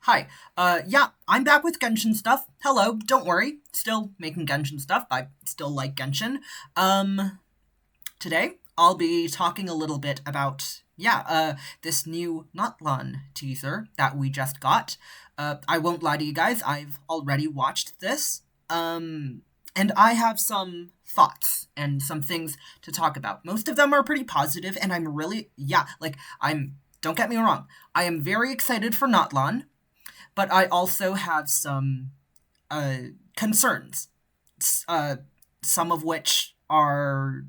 Hi. Yeah, I'm back with Genshin stuff. Hello, don't worry. Still making Genshin stuff. I still like Genshin. Um, Today I'll be talking a little bit about, this new Natlan teaser that we just got. I won't lie to you guys, I've already watched this. And I have some thoughts and some things to talk about. Most of them are pretty positive, and I'm really, don't get me wrong, I am very excited for Natlan, but I also have some uh, concerns, uh, some of which are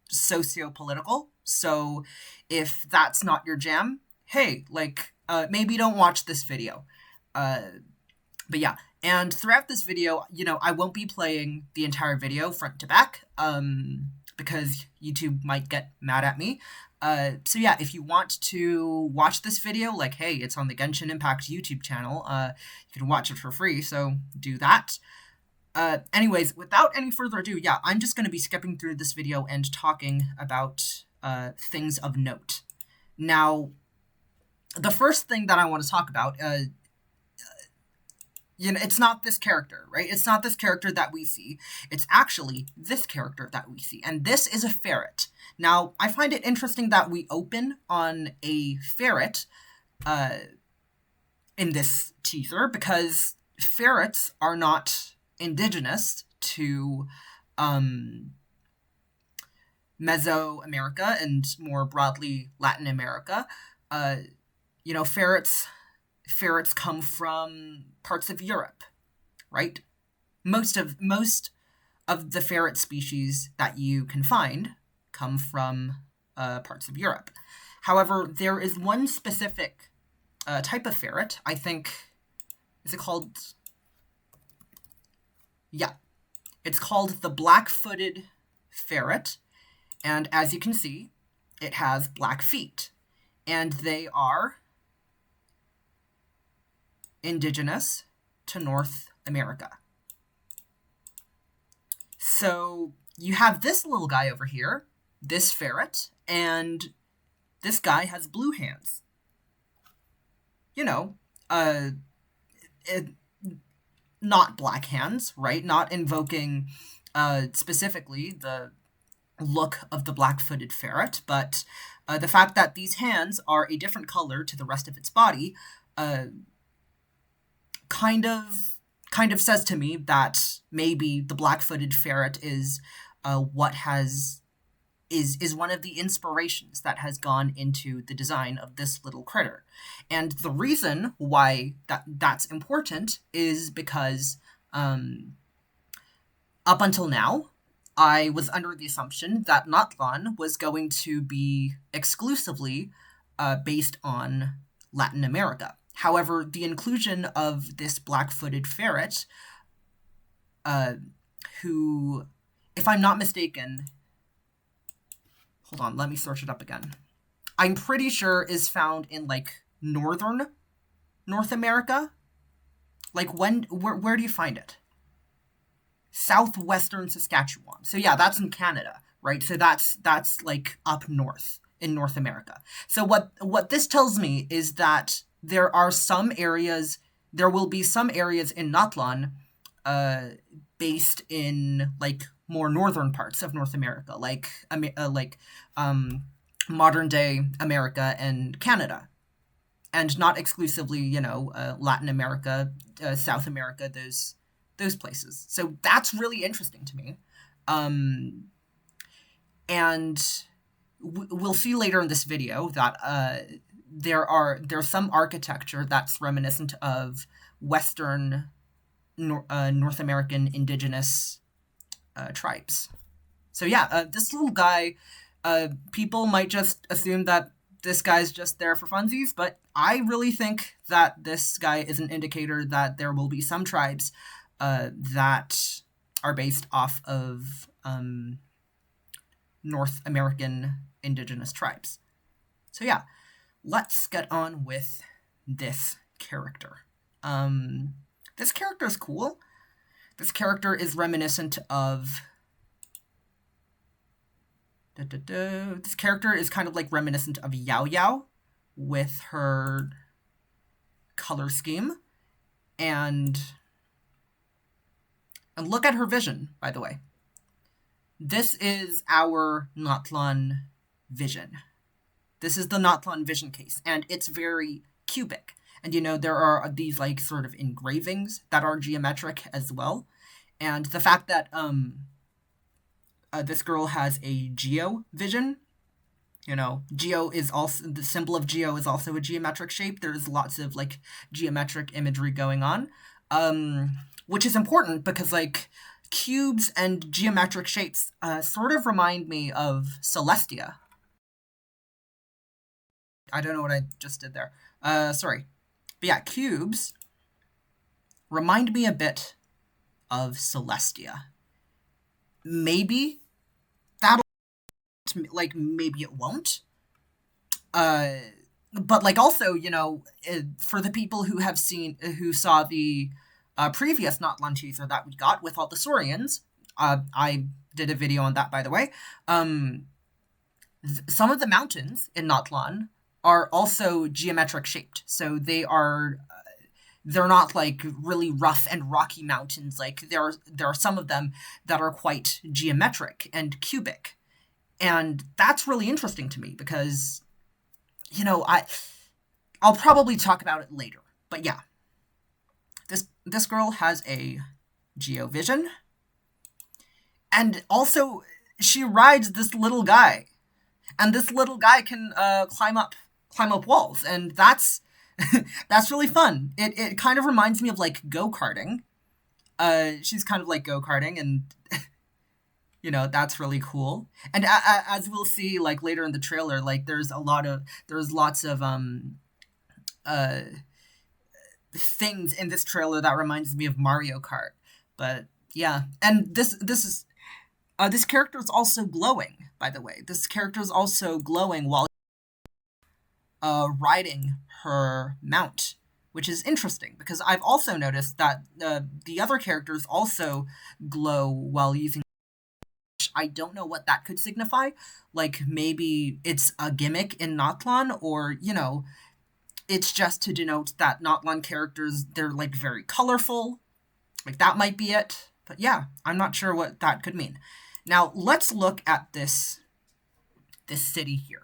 sociopolitical. So if that's not your jam, hey, maybe don't watch this video. Uh, but yeah, and throughout this video, I won't be playing the entire video front to back, because YouTube might get mad at me. So yeah, if you want to watch this video, like, hey, it's on the Genshin Impact YouTube channel, you can watch it for free, so do that. Anyways, without any further ado, yeah, I'm just going to be skipping through this video and talking about things of note. Now, the first thing that I want to talk about, it's not this character, right? It's not this character that we see. It's actually this character that we see. And this is a ferret. Now, I find it interesting that we open on a ferret in this teaser, because ferrets are not indigenous to Mesoamerica and more broadly Latin America. Ferrets come from parts of Europe, right? Most of the ferret species that you can find come from parts of Europe. However, there is one specific type of ferret. I think, is it called? Yeah, it's called the black-footed ferret, and as you can see, it has black feet, and they are indigenous to North America. So you have this little guy over here, this ferret, and this guy has blue hands. Not black hands, right? Not invoking specifically the look of the black-footed ferret, but the fact that these hands are a different color to the rest of its body kind of says to me that maybe the black-footed ferret is is one of the inspirations that has gone into the design of this little critter. And the reason why that's important is because up until now, I was under the assumption that Natlan was going to be exclusively based on Latin America. However, the inclusion of this black-footed ferret, who, if I'm not mistaken, hold on, let me search it up again. I'm pretty sure is found in, northern North America. Where do you find it? Southwestern Saskatchewan. So yeah, that's in Canada, right? So that's up north in North America. So what this tells me is that there will be some areas in Natlan based in more northern parts of North America, modern day America and Canada, and not exclusively Latin America, South America, those places. So that's really interesting to me, and we'll see later in this video that there's some architecture that's reminiscent of Western North American indigenous tribes. So yeah, this little guy, people might just assume that this guy's just there for funsies, but I really think that this guy is an indicator that there will be some tribes that are based off of North American indigenous tribes. So yeah, let's get on with this character. This character is cool. This character is reminiscent of... This character is kind of reminiscent of Yao Yao with her color scheme. And look at her vision, by the way. This is our Natlan vision. This is the Natlan vision case, and it's very cubic. And there are these like sort of engravings that are geometric as well. And the fact that this girl has a geo vision, geo is also, the symbol of geo is also a geometric shape. There's lots of like geometric imagery going on, which is important because like cubes and geometric shapes sort of remind me of Celestia. I don't know what I just did there. Sorry. But yeah, cubes remind me a bit of Celestia. Maybe that'll, like, maybe it won't. But like also, for the people who saw the previous Natlan teaser that we got with all the Saurians, I did a video on that, by the way. Some of the mountains in Natlan are also geometric shaped. So they're not like really rough and rocky mountains. Like there are some of them that are quite geometric and cubic. And that's really interesting to me because, I'll probably talk about it later. But yeah, this girl has a geovision. And also she rides this little guy. And this little guy can climb up walls, and that's that's really fun. It kind of reminds me of like go-karting. She's kind of like go-karting, and that's really cool. And as we'll see like later in the trailer, like there's lots of things in this trailer that reminds me of Mario Kart. But yeah, and this character is also glowing, by the way. This character is also glowing while riding her mount, which is interesting because I've also noticed that the other characters also glow while using. I don't know what that could signify. Like maybe it's a gimmick in Natlan, or it's just to denote that Natlan characters, they're like very colorful. Like that might be it. But yeah, I'm not sure what that could mean. Now let's look at this city here.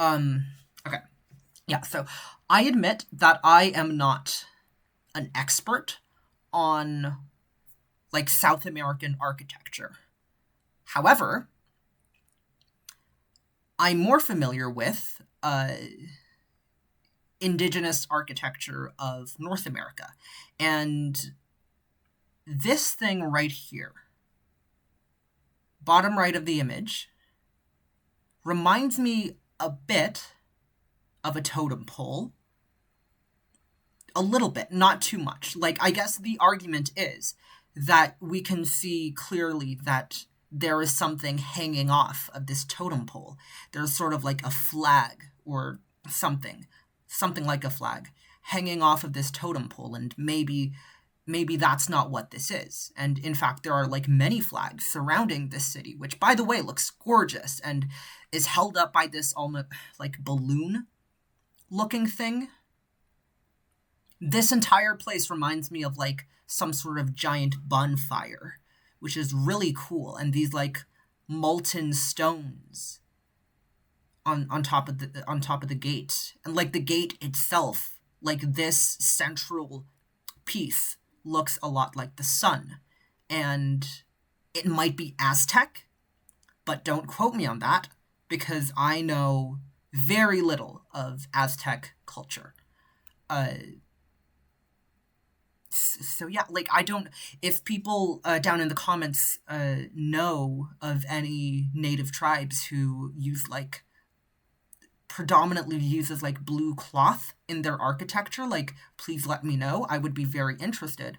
Okay. Yeah, so I admit that I am not an expert on like South American architecture. However, I'm more familiar with indigenous architecture of North America. And this thing right here, bottom right of the image, reminds me a bit of a totem pole. A little bit, not too much. Like, I guess the argument is that we can see clearly that there is something hanging off of this totem pole. There's sort of like a flag or something like a flag hanging off of this totem pole, and maybe that's not what this is. And in fact, there are like many flags surrounding this city, which by the way looks gorgeous and is held up by this almost like balloon looking thing. This entire place reminds me of like some sort of giant bonfire, which is really cool. And these like molten stones on top of the gate, and like the gate itself, like this central piece looks a lot like the sun. And it might be Aztec, but don't quote me on that because I know very little of Aztec culture. So yeah, like I don't, if people down in the comments know of any native tribes who use like, predominantly uses like blue cloth in their architecture, like please let me know. I would be very interested.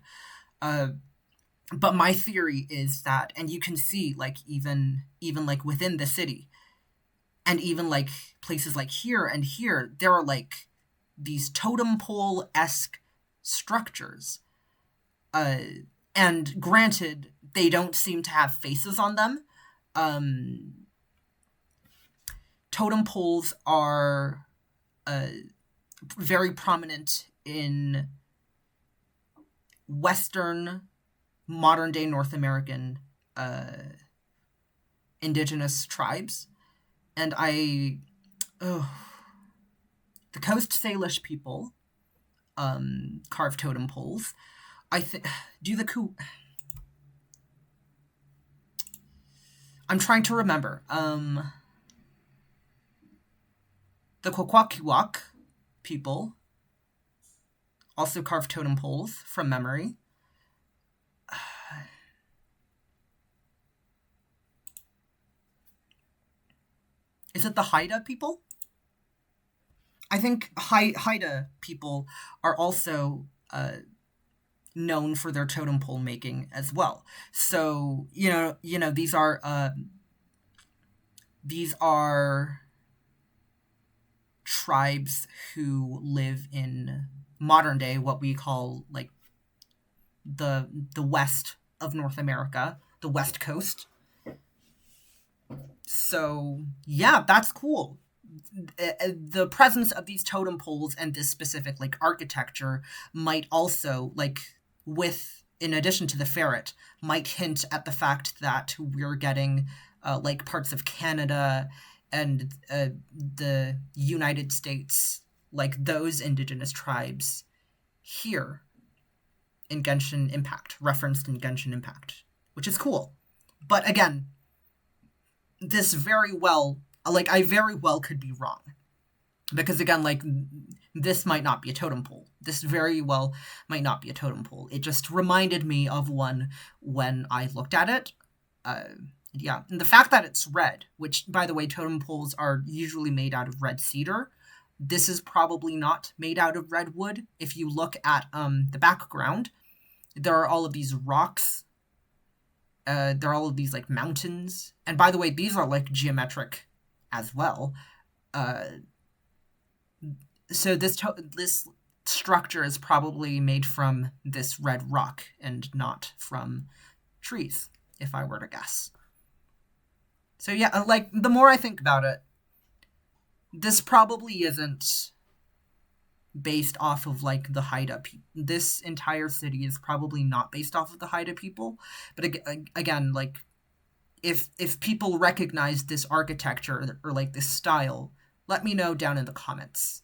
But my theory is that, and you can see like even like within the city, and even like places like here and here, there are like these totem pole-esque structures. And granted, they don't seem to have faces on them. Totem poles are very prominent in Western, modern-day North American indigenous tribes. And the Coast Salish people carve totem poles. I'm trying to remember. The Kwakwaka'wakw people also carve totem poles from memory. Is it the Haida people? I think Haida people are also known for their totem pole making as well. So these are tribes who live in modern day, what we call like the west of North America, the West Coast. So yeah, that's cool. The presence of these totem poles and this specific like architecture might also, like, in addition to the ferret, might hint at the fact that we're getting like parts of Canada and the United States, like those indigenous tribes here in Genshin Impact, referenced in Genshin Impact, which is cool. But again, this very well, like, I very well could be wrong. Because again, like, this might not be a totem pole. This very well might not be a totem pole. It just reminded me of one when I looked at it. Yeah, and the fact that it's red, which, by the way, totem poles are usually made out of red cedar. This is probably not made out of red wood. If you look at the background, there are all of these rocks. There are all of these, like, mountains. And by the way, these are, like, geometric as well. So this structure is probably made from this red rock and not from trees, if I were to guess. So yeah, like, the more I think about it, this probably isn't based off of, like, the Haida people. This entire city is probably not based off of the Haida people. But again, like, if people recognize this architecture or like this style, let me know down in the comments.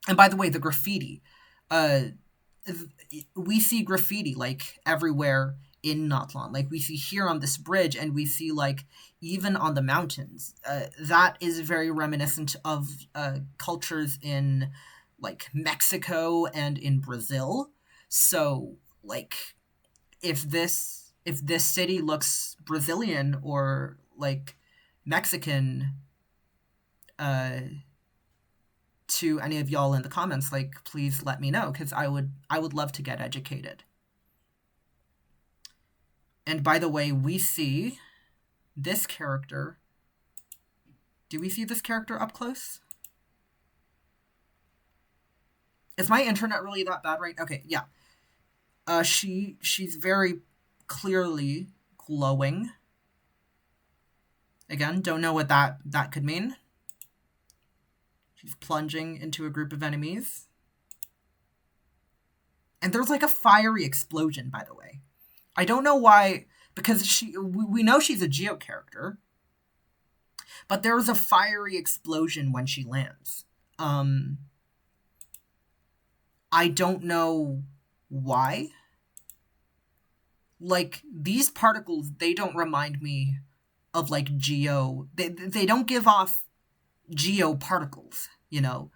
And by the way, the graffiti. We see graffiti, like, everywhere in Natlan. Like, we see here on this bridge, and we see, like, even on the mountains. That is very reminiscent of cultures in, like, Mexico and in Brazil. So, like, if this city looks Brazilian or, like, Mexican to any of y'all in the comments, like, please let me know, because I would love to get educated. And by the way, we see this character. Do we see this character up close? Is my internet really that bad, right? Okay, yeah. She's very clearly glowing. Again, don't know what that could mean. She's plunging into a group of enemies. And there's, like, a fiery explosion, by the way. I don't know why, because we know she's a Geo character, but there was a fiery explosion when she lands. I don't know why. Like, these particles, they don't remind me of, like, Geo. They don't give off Geo particles, you know?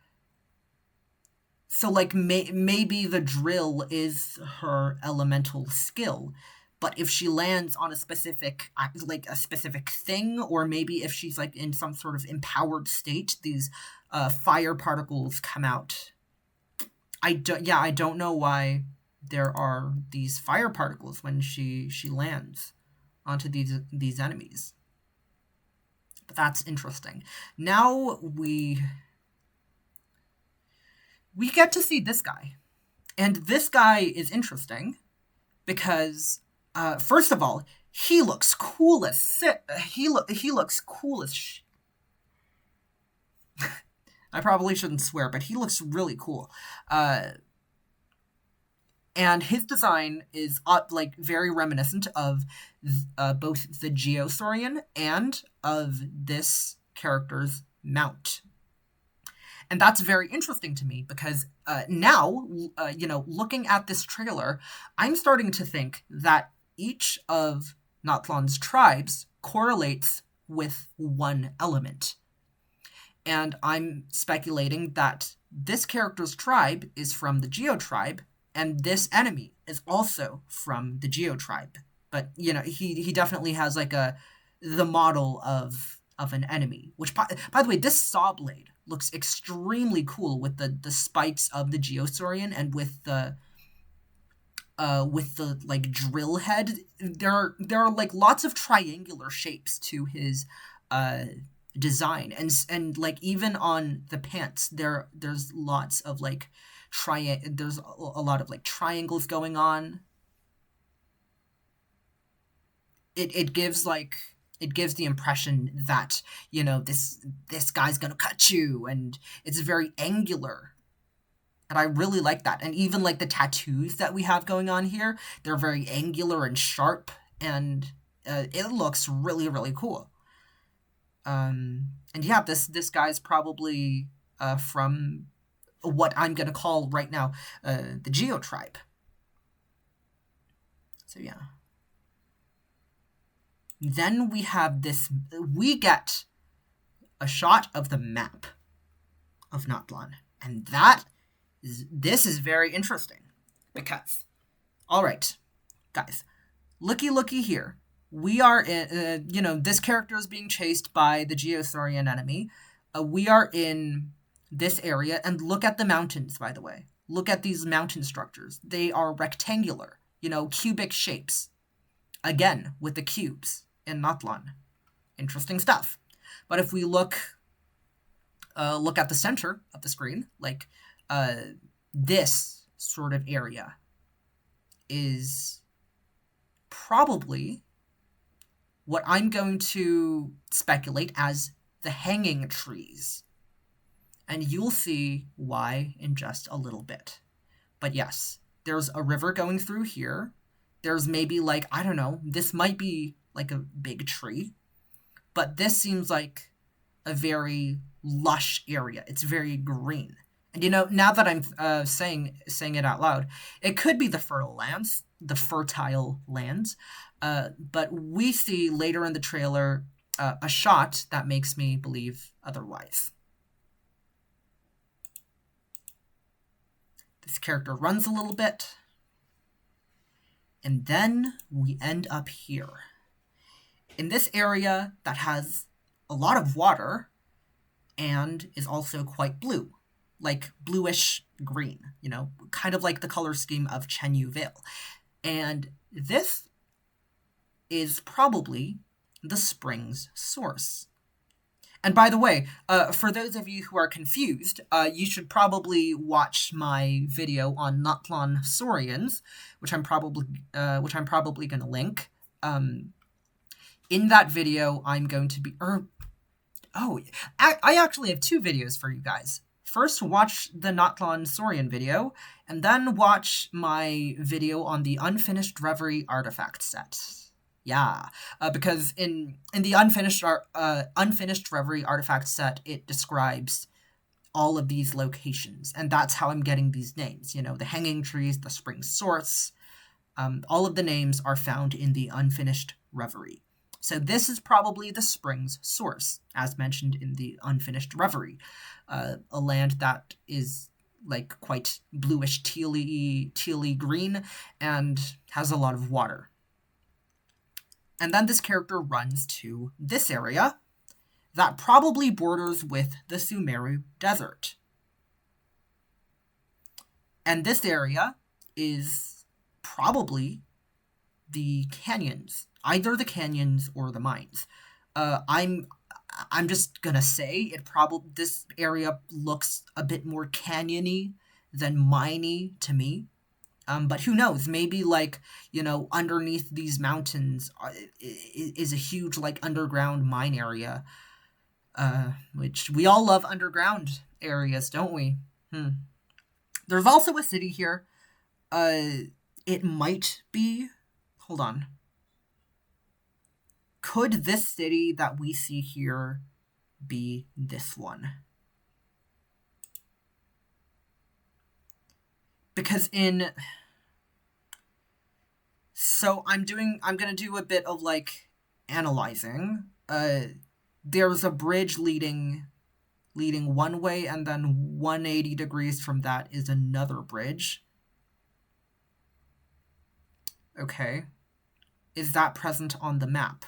So, like, maybe the drill is her elemental skill. But if she lands on a specific, like, a specific thing, or maybe if she's, like, in some sort of empowered state, these fire particles come out. I don't know why there are these fire particles when she lands onto these enemies. But that's interesting. Now we get to see this guy. And this guy is interesting because, first of all, He looks cool as he looks cool as I probably shouldn't swear, but he looks really cool. And his design is like very reminiscent of both the Geosaurian and of this character's mount. And that's very interesting to me because now, looking at this trailer, I'm starting to think that each of Natlan's tribes correlates with one element. And I'm speculating that this character's tribe is from the Geo tribe, and this enemy is also from the Geo tribe. But, he definitely has like the model of an enemy, which, by the way, this saw blade looks extremely cool with the spikes of the Geosaurian and with the like drill head. There are like lots of triangular shapes to his design, and like even on the pants there's lots of like there's a lot of like triangles going on. It gives the impression that, this guy's gonna cut you, and it's very angular. And I really like that. And even like the tattoos that we have going on here, they're very angular and sharp, and it looks really, really cool. And yeah, this guy's probably from what I'm gonna call right now the Geo tribe. So yeah. Then we get a shot of the map of Natlan, and this is very interesting because, all right, guys, looky here. We are in, this character is being chased by the Geosaurian enemy. We are in this area, and look at the mountains, by the way. Look at these mountain structures. They are rectangular, cubic shapes. Again, with the cubes in Natlan. Interesting stuff. But if we look at the center of the screen, like this sort of area is probably what I'm going to speculate as the hanging trees. And you'll see why in just a little bit. But yes, there's a river going through here. There's maybe like, I don't know, this might be like a big tree. But this seems like a very lush area. It's very green. And now that I'm saying it out loud, it could be the fertile lands. But we see later in the trailer a shot that makes me believe otherwise. This character runs a little bit. And then we end up here. In this area that has a lot of water and is also quite blue. Like bluish green, kind of like the color scheme of Chenyu Vale. And this is probably the spring's source. And by the way, for those of you who are confused, you should probably watch my video on Natlan saurians, which I'm probably going to link. In that video, I'm going to be... I actually have two videos for you guys. First, watch the Natlan saurian video, and then watch my video on the Unfinished Reverie artifact set. Yeah, because in the Unfinished Reverie artifact set, it describes all of these locations, and that's how I'm getting these names. The hanging trees, the spring source, all of the names are found in the Unfinished Reverie. So this is probably the spring's source, as mentioned in the Unfinished Reverie, a land that is like quite bluish tealy green and has a lot of water. And then this character runs to this area that probably borders with the Sumeru Desert. And this area is probably the canyons, either the canyons or the mines. I'm just gonna say this area looks a bit more canyony than miney to me. But who knows? Maybe, like, underneath these mountains is a huge, like, underground mine area. Which we all love underground areas, don't we? There's also a city here. It might be... Hold on. Could this city that we see here be this one? Because so I'm gonna do a bit of, like, analyzing. There's a bridge leading one way, and then 180 degrees from that is another bridge. Okay. Is that present on the map?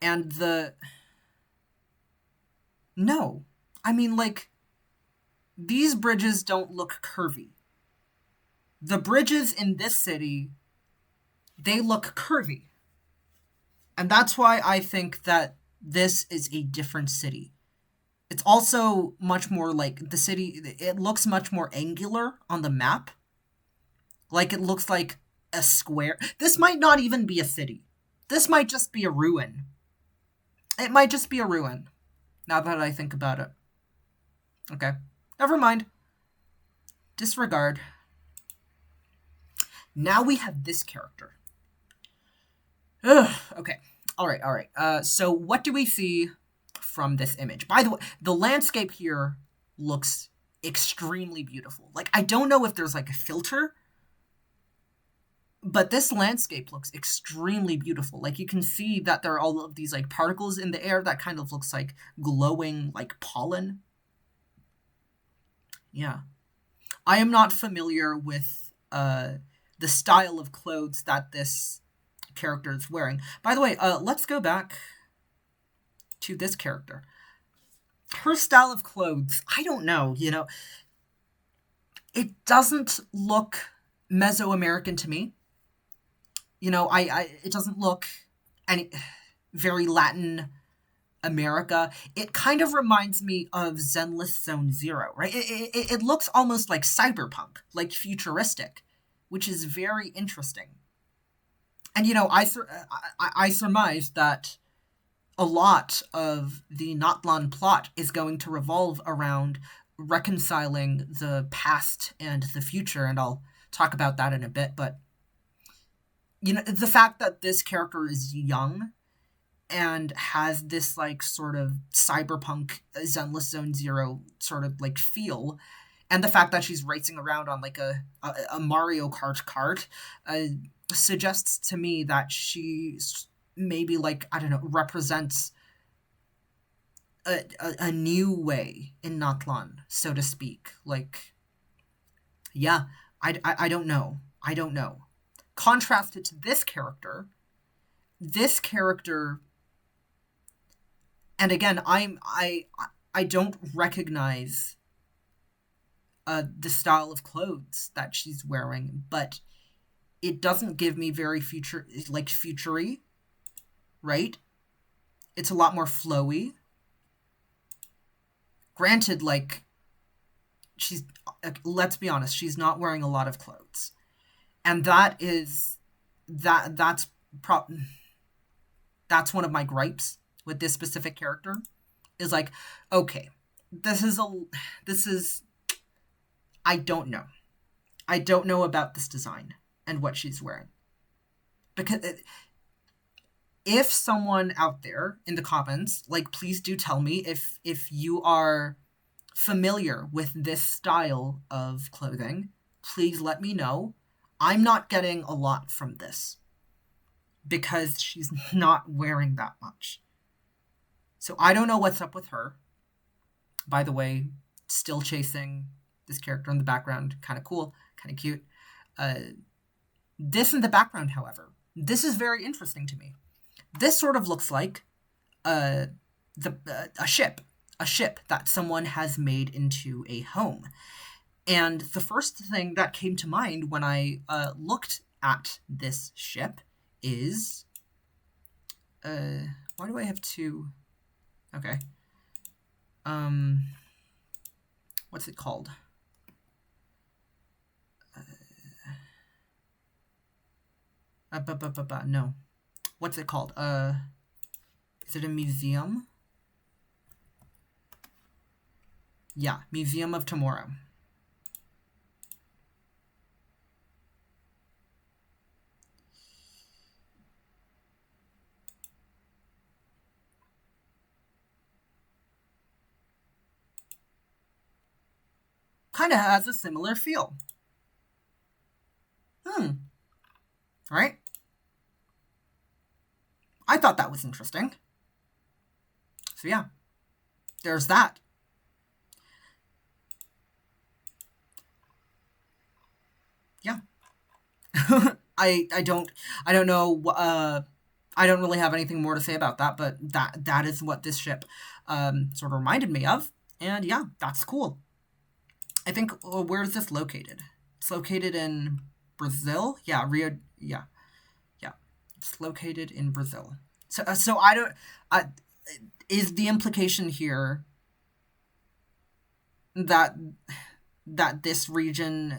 And no. I mean, like, these bridges don't look curvy. The bridges in this city, they look curvy. And that's why I think that this is a different city. It's also much more like the city, it looks much more angular on the map. Like, it looks like a square. This might not even be a city. This might just be a ruin. It might just be a ruin, now that I think about it. Okay, never mind. Disregard. Now we have this character. Ugh, okay. All right. So what do we see from this image? By the way, the landscape here looks extremely beautiful. Like, I don't know if there's, like, a filter, but this landscape looks extremely beautiful. Like, you can see that there are all of these, like, particles in the air that kind of looks like glowing, like, pollen. Yeah. I am not familiar with the style of clothes that this character is wearing. By the way, let's go back to this character. Her style of clothes, I don't know, it doesn't look Mesoamerican to me. It doesn't look very Latin America. It kind of reminds me of Zenless Zone Zero, right? It looks almost like cyberpunk, like futuristic, which is very interesting. And, I surmise that a lot of the Natlan plot is going to revolve around reconciling the past and the future, and I'll talk about that in a bit, but, the fact that this character is young and has this, like, sort of cyberpunk Zenless Zone Zero sort of, like, feel, and the fact that she's racing around on, like, a Mario Kart cart, suggests to me that she maybe, like, I don't know, represents a new way in Natlan, so to speak. Like, yeah, I don't know. Contrasted to this character, and again, I don't recognize the style of clothes that she's wearing, but it doesn't give me very futury, right? It's a lot more flowy. Granted, like, let's be honest, she's not wearing a lot of clothes. And that's one of my gripes with this specific character, is like, okay, this is I don't know. I don't know about this design and what she's wearing. Because if someone out there in the comments, like, please do tell me if you are familiar with this style of clothing. Please let me know. I'm not getting a lot from this because she's not wearing that much. So I don't know what's up with her. By the way, still chasing this character in the background. Kind of cool, kind of cute. This in the background, however, this is very interesting to me. This sort of looks like a ship that someone has made into a home. And the first thing that came to mind when I looked at this ship is... why do I have two? Okay. um, what's it called? No. What's it called? Is it a museum? Yeah, Museum of Tomorrow. Kind of has a similar feel. Right? I thought that was interesting. So yeah, there's that. Yeah. I don't know. I don't really have anything more to say about that, but that is what this ship sort of reminded me of, and yeah, that's cool. I think where is this located? It's located in Brazil. Yeah, Rio. Yeah, yeah. It's located in Brazil. So I don't. Is the implication here that this region,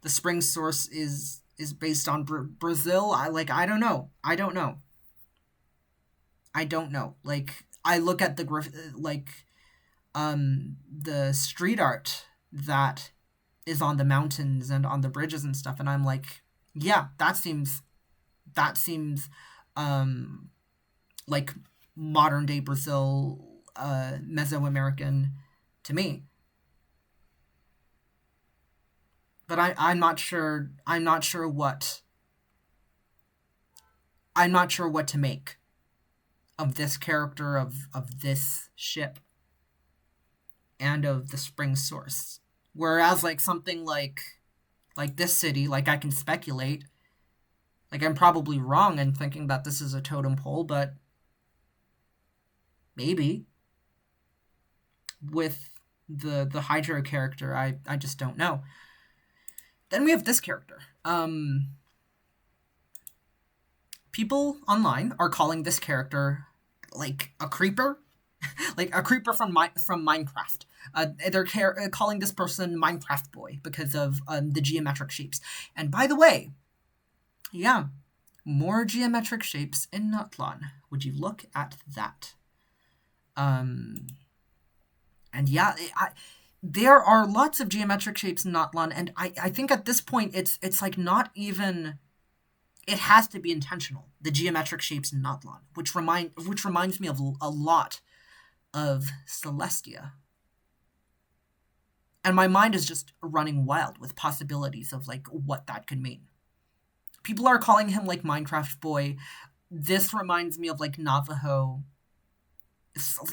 the spring source is based on Brazil? I don't know. I don't know. I don't know. Like I look at the street art that is on the mountains and on the bridges and stuff, and I'm like, yeah, that seems like modern day Brazil, Mesoamerican to me. But I'm not sure. I'm not sure what to make of this character, of this ship, and of the spring source. Whereas like something like this city, like I can speculate. Like I'm probably wrong in thinking that this is a totem pole, but maybe with the Hydro character, I just don't know. Then we have this character. People online are calling this character like a creeper, like a creeper from Minecraft. They're calling this person Minecraft Boy because of the geometric shapes. And by the way, yeah, more geometric shapes in Natlan. Would you look at that? And yeah, there are lots of geometric shapes in Natlan, and I think at this point it's like not even. It has to be intentional. The geometric shapes in Natlan, which reminds me of a lot of Celestia. And my mind is just running wild with possibilities of like what that could mean. People are calling him like Minecraft Boy. This reminds me of like Navajo,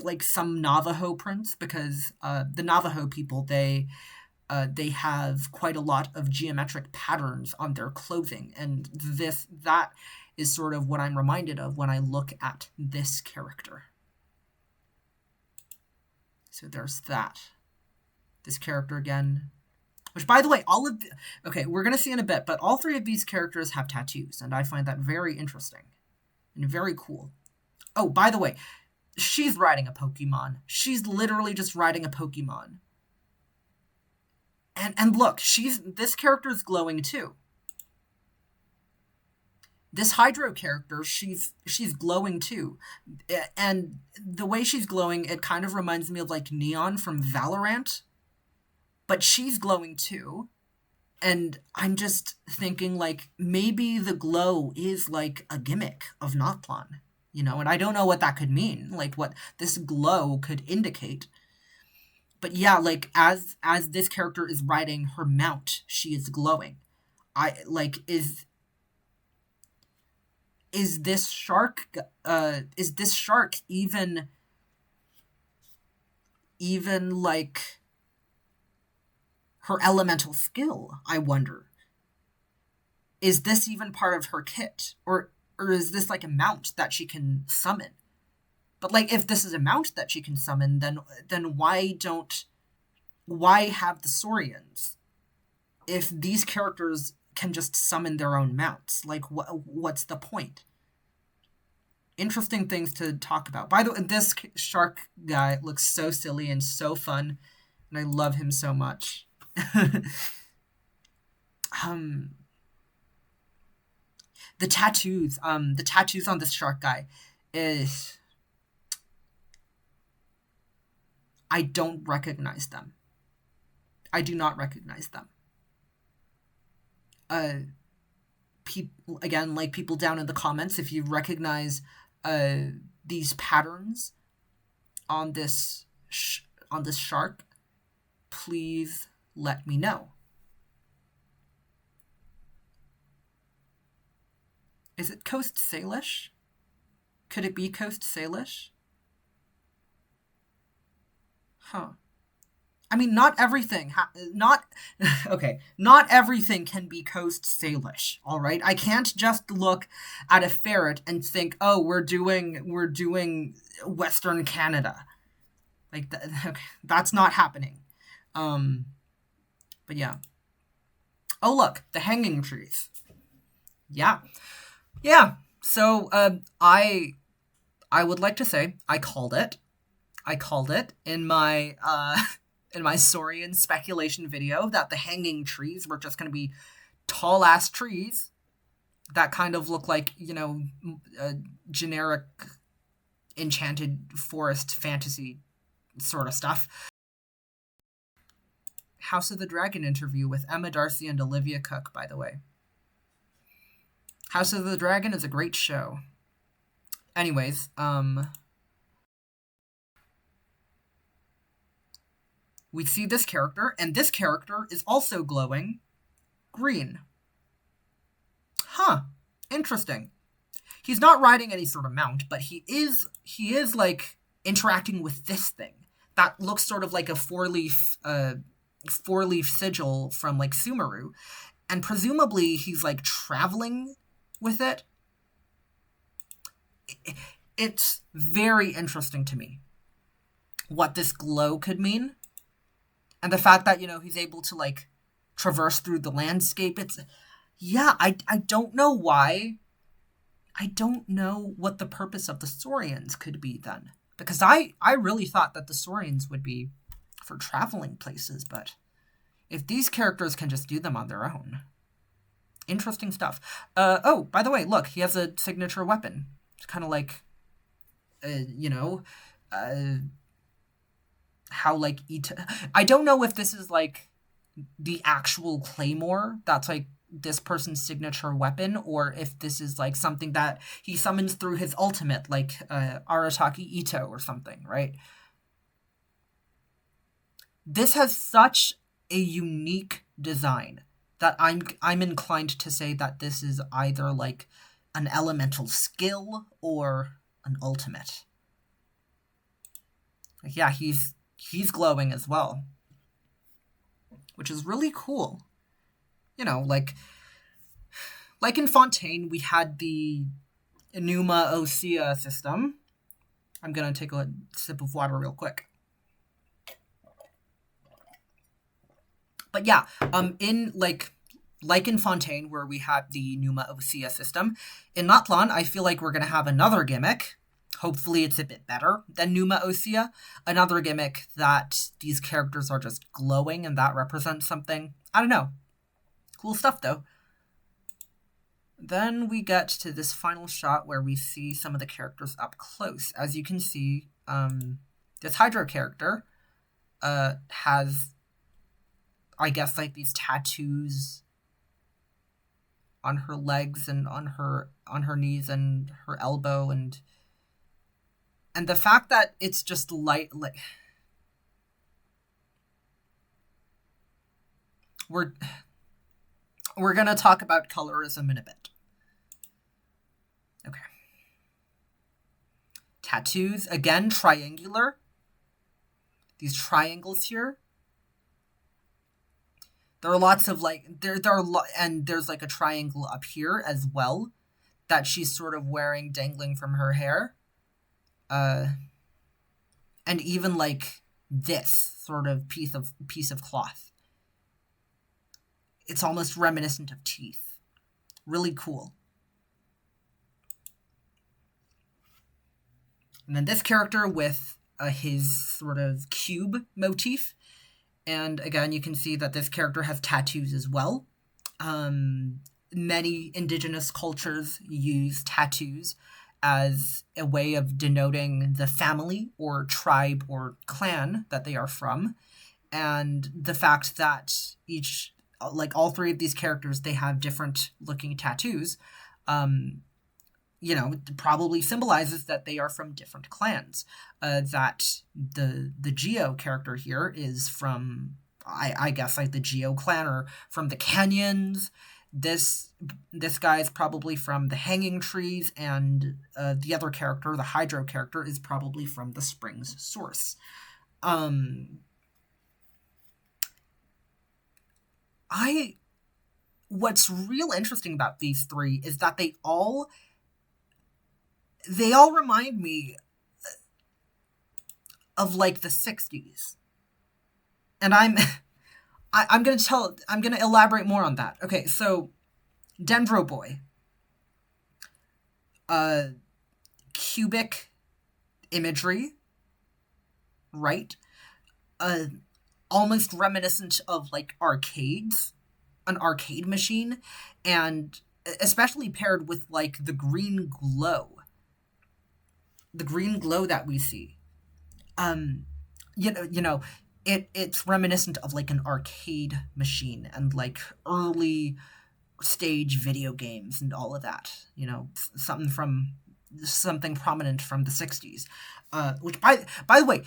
like some Navajo prints, because the Navajo people, they have quite a lot of geometric patterns on their clothing, and that is sort of what I'm reminded of when I look at this character. So there's that. This character again, which by the way, okay, we're gonna see in a bit, but all three of these characters have tattoos, and I find that very interesting and very cool. Oh, by the way, she's riding a Pokemon. She's literally just riding a Pokemon. And look, this character is glowing too. This Hydro character, she's glowing too. And the way she's glowing, it kind of reminds me of like Neon from Valorant. But she's glowing too. And I'm just thinking like maybe the glow is like a gimmick of Natlan, and I don't know what that could mean, like what this glow could indicate. But yeah, like as this character is riding her mount, she is glowing. I like is this shark even like her elemental skill, I wonder. Is this even part of her kit? Or is this like a mount that she can summon? But like if this is a mount that she can summon, then why have the Saurians if these characters can just summon their own mounts? Like what's the point? interesting things to talk about. By the way, this shark guy looks so silly and so fun, and I love him so much. The tattoos on this shark guy is, I don't recognize them. I do not recognize them. People, again, like people down in the comments, if you recognize these patterns on this shark, please let me know. Is it Coast Salish? Could it be Coast Salish? Huh. I mean, not everything, not everything can be Coast Salish, all right? I can't just look at a ferret and think, oh, we're doing Western Canada. Like, okay, that's not happening. But yeah. Oh, look, the hanging trees. Yeah. So, I would like to say I called it in my Saurian speculation video that the hanging trees were just going to be tall ass trees that kind of look like, generic enchanted forest fantasy sort of stuff. House of the Dragon interview with Emma Darcy and Olivia Cooke, by the way. House of the Dragon is a great show. Anyways, we see this character, and this character is also glowing green. Huh. Interesting. He's not riding any sort of mount, but he is like interacting with this thing that looks sort of like a four-leaf sigil from like Sumeru, and presumably he's like traveling with it. It's very interesting to me what this glow could mean. And the fact that, he's able to, like, traverse through the landscape. I don't know why. I don't know what the purpose of the Saurians could be then. Because I really thought that the Saurians would be for traveling places. But if these characters can just do them on their own. Interesting stuff. Oh, by the way, look, he has a signature weapon. It's kind of like, how like I don't know if this is like the actual claymore that's like this person's signature weapon, or if this is like something that he summons through his ultimate, like Arataki Ito or something, right? This has such a unique design that I'm inclined to say that this is either like an elemental skill or an ultimate. Like, yeah, he's glowing as well, which is really cool. Like in Fontaine, we had the Enuma Osea system. I'm gonna take a sip of water real quick. But yeah, in like in Fontaine, where we had the Enuma Osea system, in Natlan, I feel like we're gonna have another gimmick. Hopefully it's a bit better than Numa Osea. Another gimmick that these characters are just glowing and that represents something. I don't know. Cool stuff, though. Then we get to this final shot where we see some of the characters up close. As you can see, this Hydra character has, I guess, like these tattoos on her legs and on her knees and her elbow, and the fact that it's just light, like, we're gonna talk about colorism in a bit. Okay. Tattoos, again, triangular. These triangles here. There are lots of, like, and there's, like, a triangle up here as well that she's sort of wearing dangling from her hair. And even like this sort of piece of cloth. It's almost reminiscent of teeth. Really cool. And then this character with his sort of cube motif. And again, you can see that this character has tattoos as well. Many indigenous cultures use tattoos as a way of denoting the family or tribe or clan that they are from. And the fact that each, like all three of these characters, they have different looking tattoos, probably symbolizes that they are from different clans. That the Geo character here is from, I guess, like the Geo clan, or from the canyons. This guy is probably from the hanging trees, and the other character, the Hydro character, is probably from the spring's source. What's real interesting about these three is that they all remind me of like the 60s. And I'm going to elaborate more on that. Okay, so Dendro Boy. Cubic imagery, right? Almost reminiscent of like arcades, an arcade machine, and especially paired with like the green glow that we see. It's reminiscent of like an arcade machine and like early stage video games and all of that. Something prominent from the 60s. Which by the way,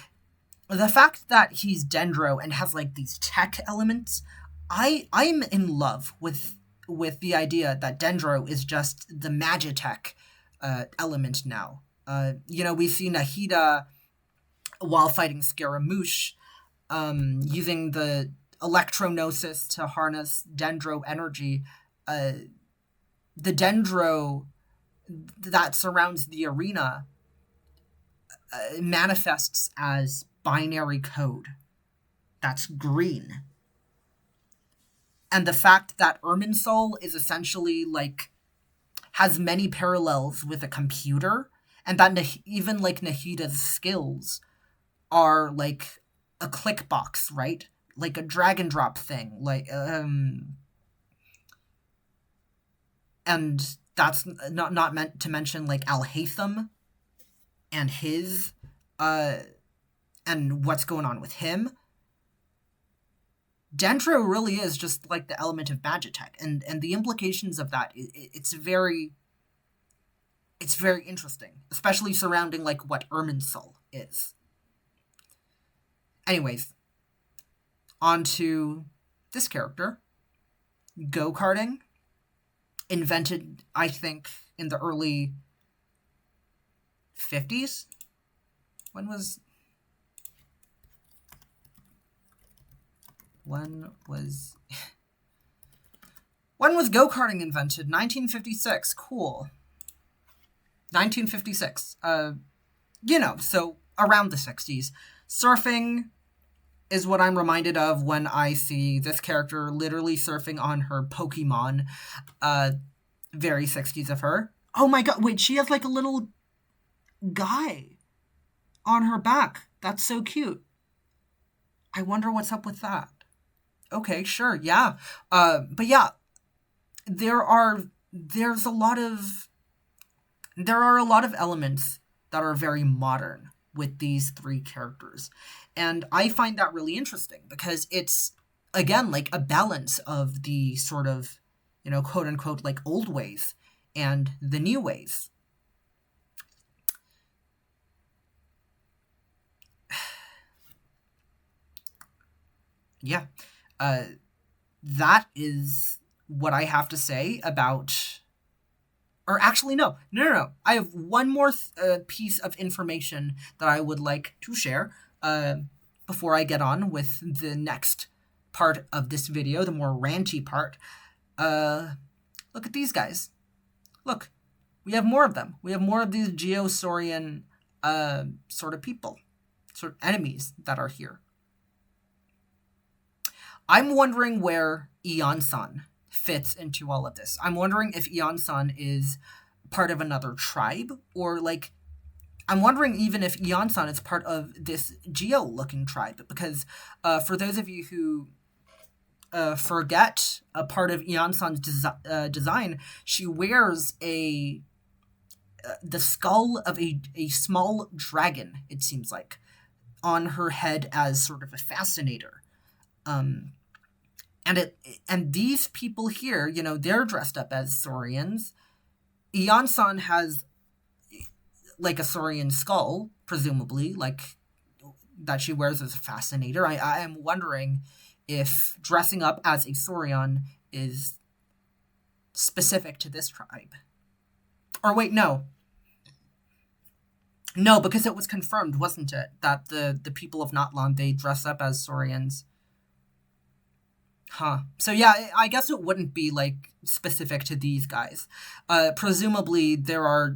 the fact that he's Dendro and has like these tech elements, I'm in love with the idea that Dendro is just the Magitech element now. We see Nahida while fighting Scaramouche, using the electronosis to harness Dendro energy. The Dendro that surrounds the arena manifests as binary code. That's green. And the fact that Irminsul is essentially like has many parallels with a computer, and that even like Nahida's skills are like a click box, right? Like a drag and drop thing, like and that's not meant to mention like Al-Haytham and his and what's going on with him. Dendro really is just like the element of Magitech, and the implications of that, it's very interesting, especially surrounding like what Irminsul is. Anyways, on to this character. Go-karting, invented, I think, in the early 50s. When was go-karting invented? 1956. Cool. 1956. So around the 60s. Surfing is what I'm reminded of when I see this character literally surfing on her Pokemon. Very 60s of her. Oh my god, wait, she has like a little guy on her back. That's so cute. I wonder what's up with that. Okay, sure, yeah. But yeah, there are a lot of elements that are very modern with these three characters. And I find that really interesting because it's, again, like a balance of the sort of, quote unquote, like old ways and the new ways. Yeah. That is what I have to say about... Or actually, no. I have one more piece of information that I would like to share before I get on with the next part of this video, the more ranty part. Look at these guys. Look, we have more of them. We have more of these Geosaurian sort of people, sort of enemies that are here. I'm wondering where Eon-san fits into all of this. I'm wondering if Eon-san is part of another tribe, or like, I'm wondering even if Yeonsan is part of this Geo-looking tribe, because for those of you who forget, a part of Yeonsan's design, she wears the skull of a small dragon, it seems like, on her head as sort of a fascinator. And these people here, they're dressed up as Saurians. Yeonsan has like a Saurian skull, presumably, like that she wears as a fascinator. I am wondering if dressing up as a Saurian is specific to this tribe. Or wait, no. No, because it was confirmed, wasn't it, that the people of Natlan, they dress up as Saurians. Huh. So yeah, I guess it wouldn't be, like, specific to these guys. Presumably, there are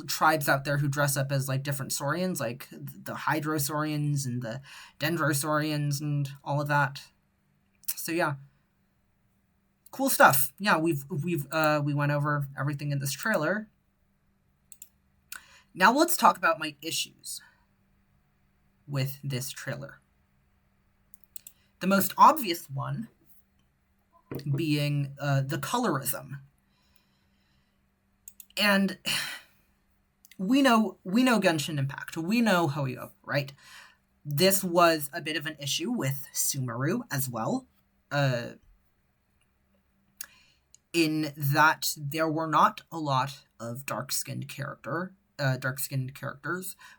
tribes out there who dress up as, like, different Saurians, like the Hydrosaurians and the Dendrosaurians and all of that. So yeah. Cool stuff. Yeah, we went over everything in this trailer. Now let's talk about my issues with this trailer. The most obvious one being the colorism. And we know Genshin Impact. We know Hoyo, right? This was a bit of an issue with Sumeru as well. In that there were not a lot of dark-skinned characters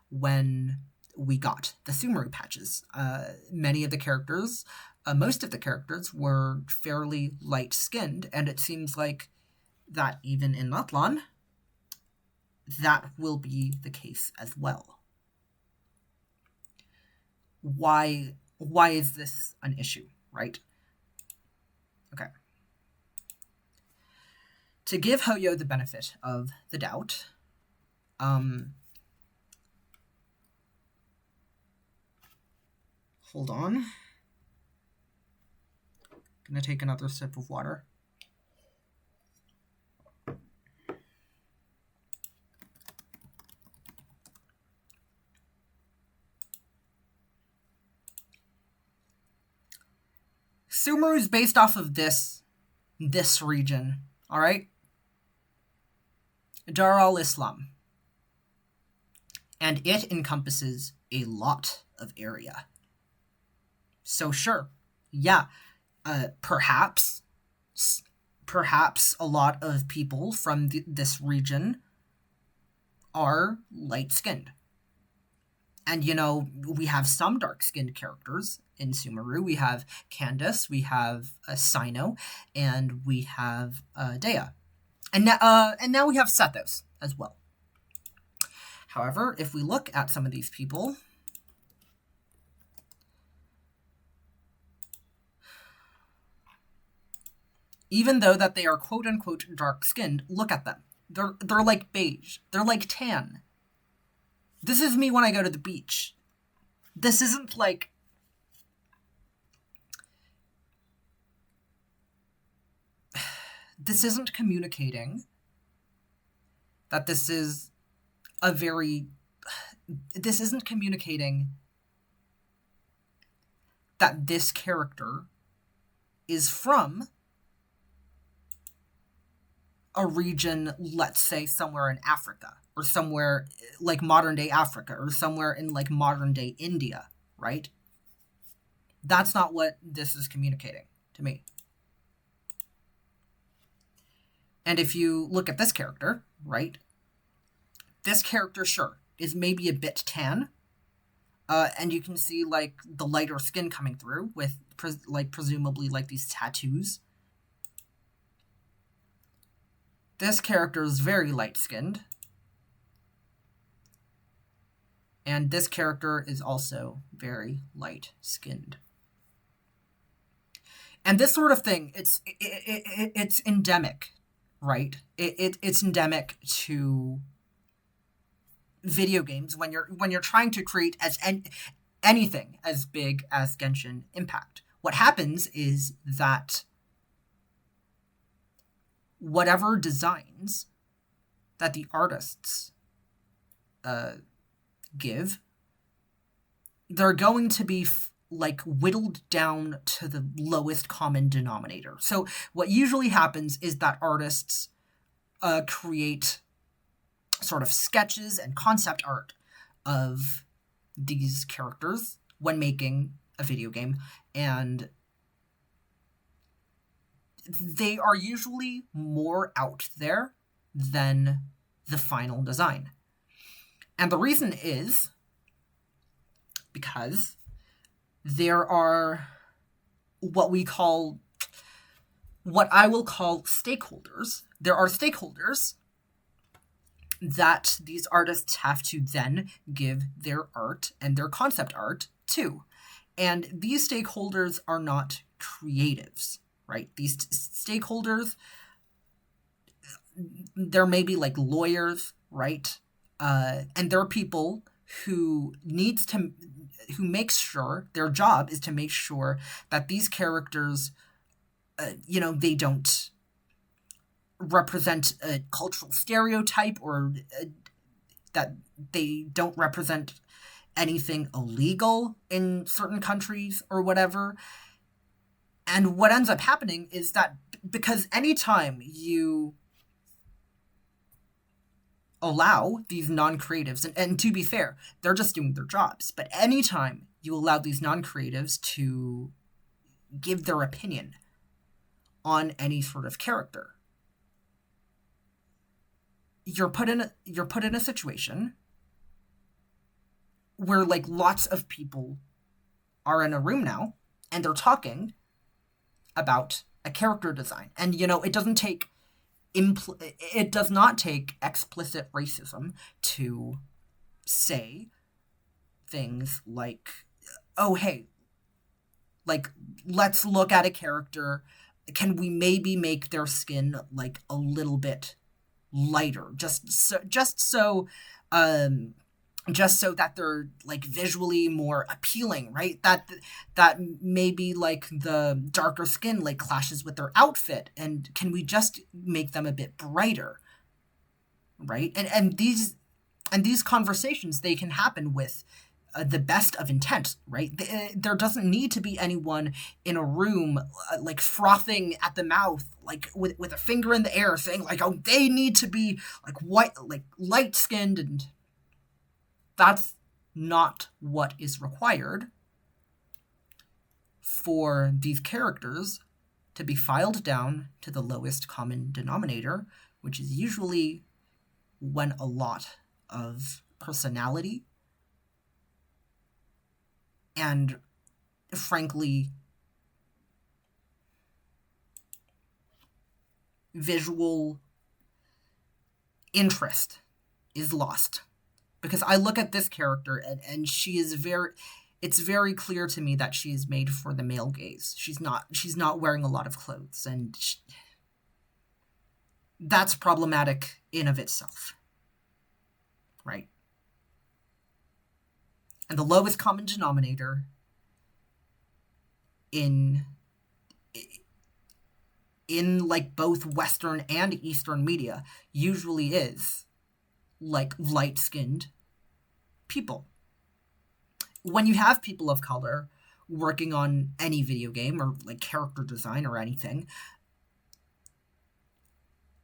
when we got the Sumeru patches. Many of the characters, most of the characters were fairly light-skinned, and it seems like that even in Natlan, that will be the case as well. Why is this an issue, right? Okay. To give Hoyo the benefit of the doubt, hold on. Gonna take another sip of water. Sumeru is based off of this region, all right? Dar al-Islam. And it encompasses a lot of area. So sure, yeah, perhaps a lot of people from this region are light-skinned. And, we have some dark-skinned characters in Sumeru. We have Candace, we have Sino, and we have Dea. And now we have Sethos as well. However, if we look at some of these people, even though that they are quote-unquote dark-skinned, look at them. They're like beige. They're like tan. This is me when I go to the beach. This isn't like... This isn't communicating that this is a very... This isn't communicating that this character is from a region, let's say, somewhere in Africa, or somewhere like modern-day Africa, or somewhere in like modern-day India, right? That's not what this is communicating to me. And if you look at this character, right? This character, sure, is maybe a bit tan. And you can see, like, the lighter skin coming through with, presumably, like, these tattoos. This character is very light-skinned. And this character is also very light-skinned. And this sort of thing, it's endemic, right? It's endemic to video games when you're trying to create anything as big as Genshin Impact. What happens is that whatever designs that the artists give, they're going to be like whittled down to the lowest common denominator. So what usually happens is that artists create sort of sketches and concept art of these characters when making a video game, and they are usually more out there than the final design. And the reason is because there are what I will call stakeholders. There are stakeholders that these artists have to then give their art and their concept art to. And these stakeholders are not creatives, right? These stakeholders, there may be like lawyers, right? And there are people who makes sure, their job is to make sure that these characters, they don't represent a cultural stereotype, or that they don't represent anything illegal in certain countries or whatever. And what ends up happening is that because anytime you allow these non-creatives, and to be fair, they're just doing their jobs, but anytime you allow these non-creatives to give their opinion on any sort of character, you're put in a situation where like lots of people are in a room now and they're talking about a character design. And it does not take explicit racism to say things like, oh hey, like let's look at a character, can we maybe make their skin like a little bit lighter, just so that they're like visually more appealing, right? That maybe like the darker skin like clashes with their outfit, and can we just make them a bit brighter, right? And these conversations, they can happen with the best of intent, right? There doesn't need to be anyone in a room like frothing at the mouth, like with a finger in the air saying like, oh, they need to be like white, like light skinned, and that's not what is required for these characters to be filed down to the lowest common denominator, which is usually when a lot of personality and, frankly, visual interest is lost. Because I look at this character and she is it's very clear to me that she is made for the male gaze. She's not wearing a lot of clothes, and that's problematic in of itself, right? And the lowest common denominator in like both Western and Eastern media usually is like light-skinned people. When you have people of color working on any video game or like character design or anything,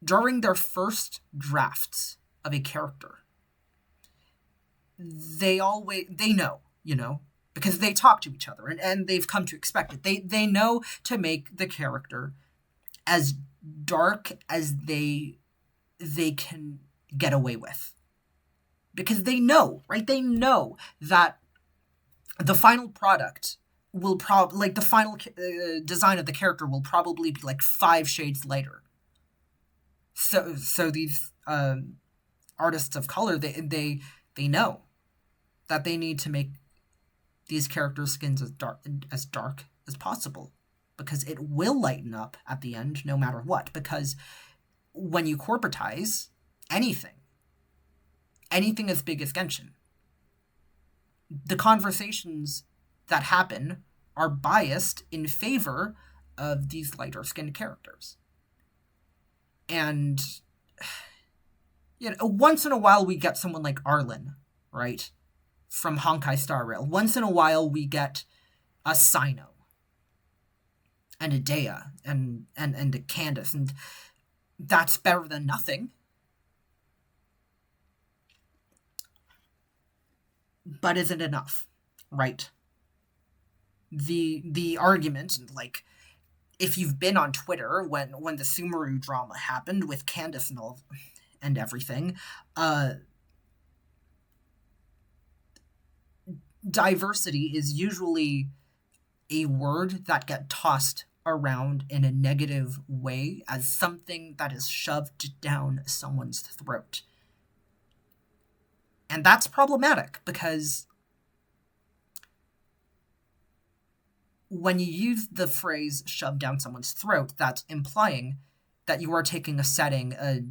during their first drafts of a character, they know, because they talk to each other and they've come to expect it. They know to make the character as dark as they can get away with. Because they know, right? They know that the final product will the final design of the character will probably be like 5 shades lighter. So these artists of color, they know that they need to make these characters' skins as dark as possible, because it will lighten up at the end no matter what. Because when you corporatize anything as big as Genshin, the conversations that happen are biased in favor of these lighter skinned characters. And once in a while we get someone like Arlen, right? from Honkai Star Rail. Once in a while, we get a Sino and a Dea and a Candace, and that's better than nothing. But is it enough? Right? The argument, like, if you've been on Twitter when the Sumeru drama happened with Candace and all and everything, diversity is usually a word that gets tossed around in a negative way as something that is shoved down someone's throat. And that's problematic, because when you use the phrase "shove down someone's throat," that's implying that you are taking a setting, a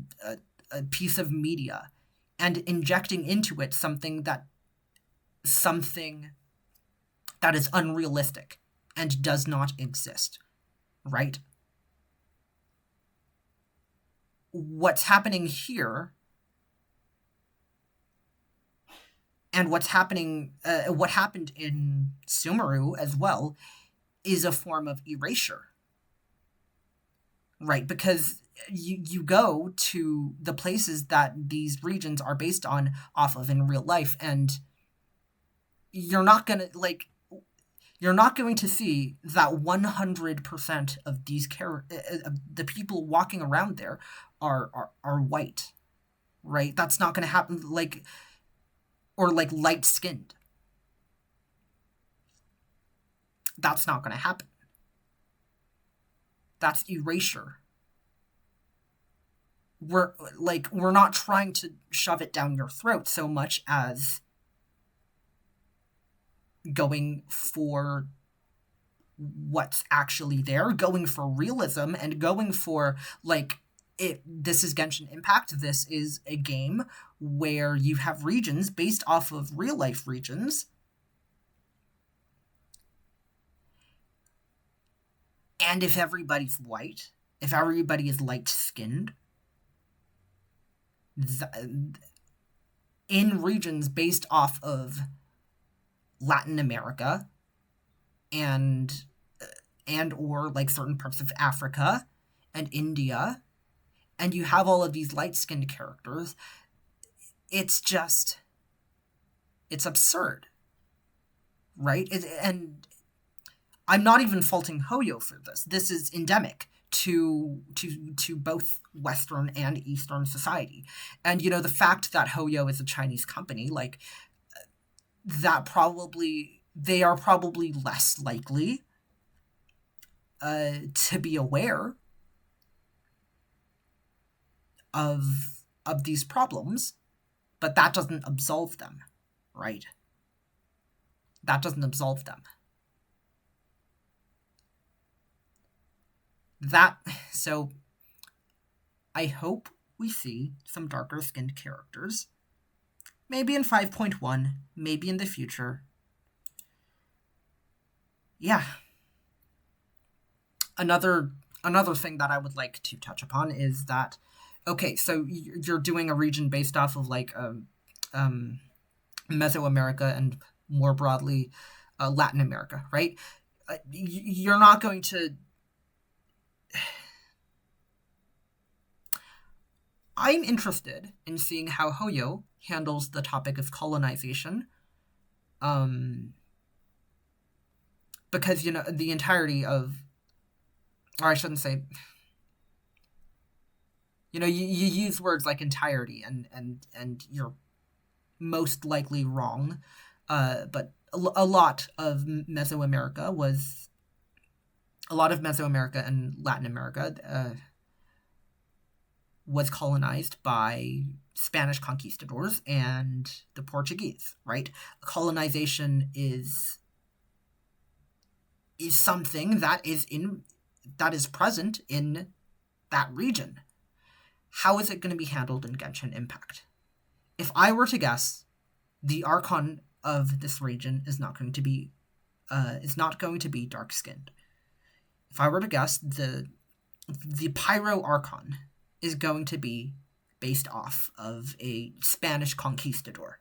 piece of media, and injecting into it something that is unrealistic and does not exist, right? What's happening here, and what happened in Sumeru as well, is a form of erasure, right? Because you go to the places that these regions are based off of in real life, and you're not going to see that 100% of these the people walking around there are white, right? That's not going to happen, or light-skinned. That's not going to happen. That's erasure. We're not trying to shove it down your throat so much as going for what's actually there, going for realism, and going for, this is Genshin Impact. This is a game where you have regions based off of real life regions. And if everybody's white, if everybody is light-skinned, in regions based off of Latin America and or certain parts of Africa and India, and you have all of these light-skinned characters, it's absurd, right? And I'm not even faulting Hoyo for this. This is endemic to both Western and Eastern society. And, the fact that Hoyo is a Chinese company, they are probably less likely to be aware of these problems, but that doesn't absolve them, right? That doesn't absolve them. So I hope we see some darker skinned characters. Maybe in 5.1, maybe in the future. Yeah. Another thing that I would like to touch upon is that, okay, so you're doing a region based off of Mesoamerica and more broadly Latin America, right? You're not going to... I'm interested in seeing how Hoyo handles the topic of colonization, because, the entirety of, or I shouldn't say, you use words like entirety, and you're most likely wrong, but a lot of Mesoamerica and Latin America was colonized by Spanish conquistadors and the Portuguese, right? Colonization is something that is present in that region. How is it going to be handled in Genshin Impact? If I were to guess, the Archon of this region is not going to be dark-skinned. If I were to guess, the Pyro Archon is going to be based off of a Spanish conquistador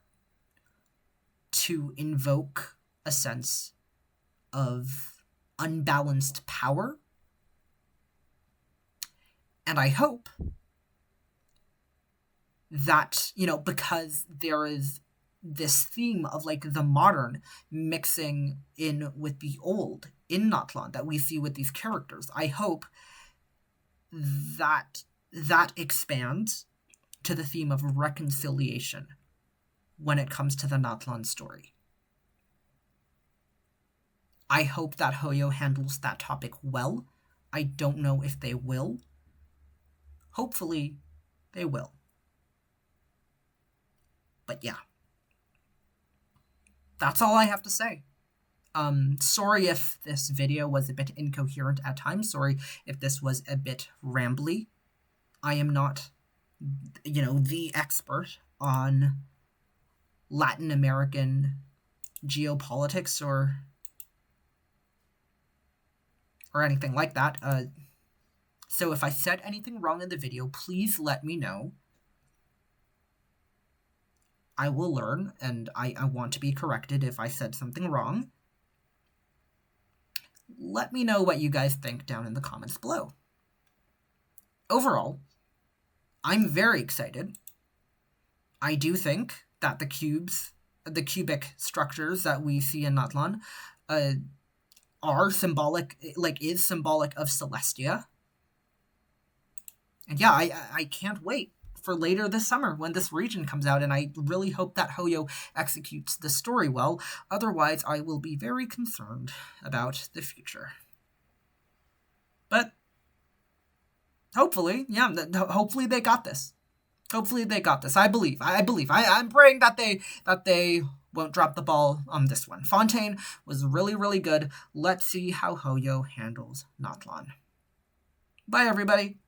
to invoke a sense of unbalanced power. And I hope that, because there is this theme of like the modern mixing in with the old in Natlan that we see with these characters, I hope that expands to the theme of reconciliation when it comes to the Natlan story. I hope that Hoyo handles that topic well. I don't know if they will. Hopefully, they will. But yeah. That's all I have to say. Sorry if this video was a bit incoherent at times. Sorry if this was a bit rambly. I am not, the expert on Latin American geopolitics or anything like that. So if I said anything wrong in the video, please let me know. I will learn, and I want to be corrected if I said something wrong. Let me know what you guys think down in the comments below. Overall, I'm very excited. I do think that the cubic structures that we see in Natlan are symbolic, is symbolic of Celestia. And yeah, I can't wait for later this summer when this region comes out, and I really hope that Hoyo executes the story well. Otherwise, I will be very concerned about the future. But hopefully, hopefully they got this. Hopefully they got this. I believe. I'm praying that they won't drop the ball on this one. Fontaine was really, really good. Let's see how Hoyo handles Natlan. Bye, everybody.